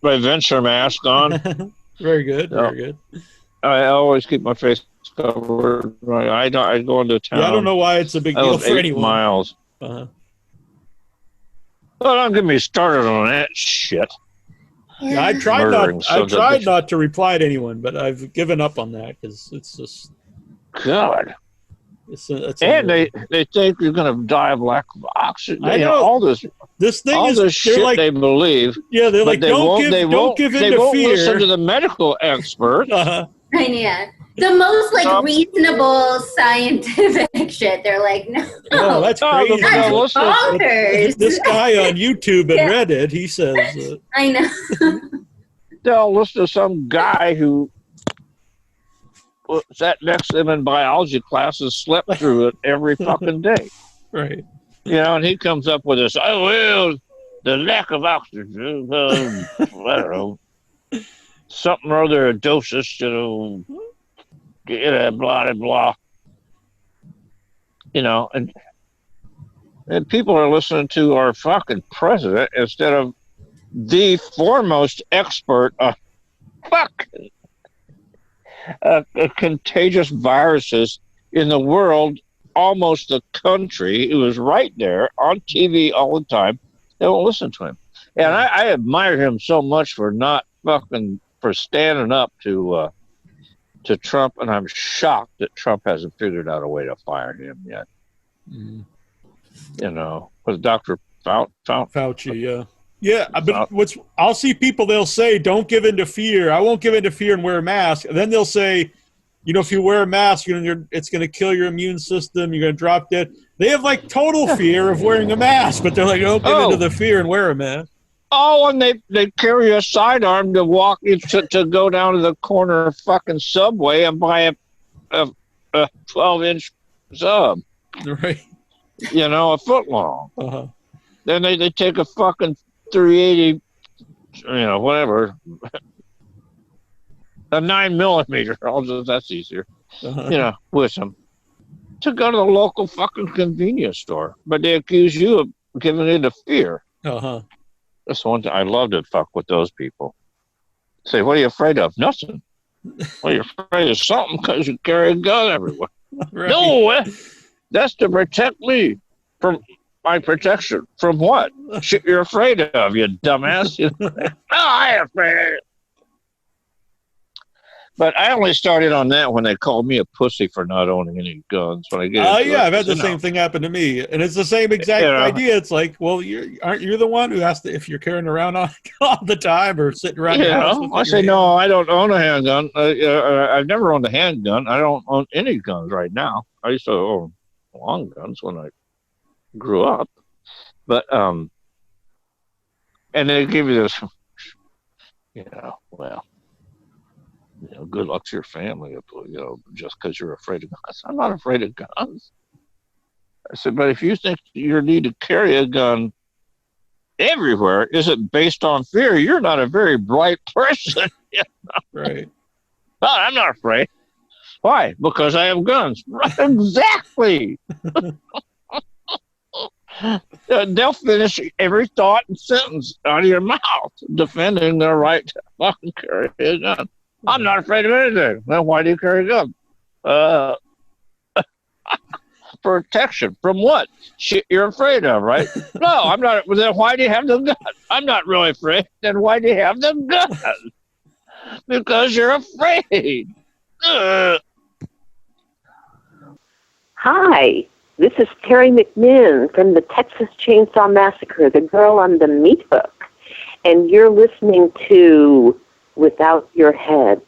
my venture mask on. Very good. Very good. I always keep my face covered. I go into town. Yeah, I don't know why it's a big deal for 8 anyone. miles. Uh-huh. Well, don't get me started on that shit. Yeah, I tried not to reply to anyone, but I've given up on that because it's just God. And they think you're going to die of lack of oxygen. I know all this. This thing all is this shit like, they believe. Yeah, they're like, don't give in to fear. Listen to the medical experts. Yeah. The most reasonable scientific shit. They're like, no. Oh, that's crazy. That's bonkers. This guy on YouTube and Reddit, he says. I know. They'll listen to some guy who sat next to him in biology classes, slept through it every fucking day. Right. And he comes up with this, the lack of oxygen, I don't know, something or other, a dosage, blah, blah, blah. And people are listening to our fucking president instead of the foremost expert on fucking contagious viruses in the world, almost the country. He was right there on TV all the time. They won't listen to him. And I admire him so much for standing up to Trump, and I'm shocked that Trump hasn't figured out a way to fire him yet. With Dr. Fauci, yeah. Yeah, but I'll see people, they'll say, don't give in to fear. I won't give in to fear and wear a mask. And then they'll say, if you wear a mask, it's going to kill your immune system. You're going to drop dead. They have total fear of wearing a mask, but they're like, don't give into the fear and wear a mask. Oh, and they carry a sidearm to walk to go down to the corner fucking Subway and buy a 12-inch sub. Right. A foot long. Uh-huh. Then they take a fucking 380, whatever, a 9mm. That's easier, with them to go to the local fucking convenience store. But they accuse you of giving in to fear. Uh-huh. That's one thing I love to fuck with those people. Say, what are you afraid of? Nothing. Well, you're afraid of something because you carry a gun everywhere. Right. No, that's to protect me from my protection. From what? Shit you're afraid of, you dumbass. I'm afraid. But I only started on that when they called me a pussy for not owning any guns. When I get I've had the same thing happen to me, and it's the same exact idea. It's like, well, aren't you the one who has to, if you're carrying around all the time or sitting around your house? I say no, I don't own a handgun. I've never owned a handgun. I don't own any guns right now. I used to own long guns when I grew up, but and they give you this, good luck to your family, just because you're afraid of guns. I'm not afraid of guns. I said, but if you think your need to carry a gun everywhere isn't based on fear, you're not a very bright person. Right. Well, I'm not afraid. Why? Because I have guns. Right, exactly. They'll finish every thought and sentence out of your mouth defending their right to fucking carry a gun. I'm not afraid of anything. Then why do you carry a gun? Protection from what? Shit you're afraid of, right? No, I'm not. Then why do you have the gun? I'm not really afraid. Then why do you have the gun? Because you're afraid. Hi, this is Terry McMinn from the Texas Chainsaw Massacre, the girl on the meat hook. And you're listening to Without Your Head.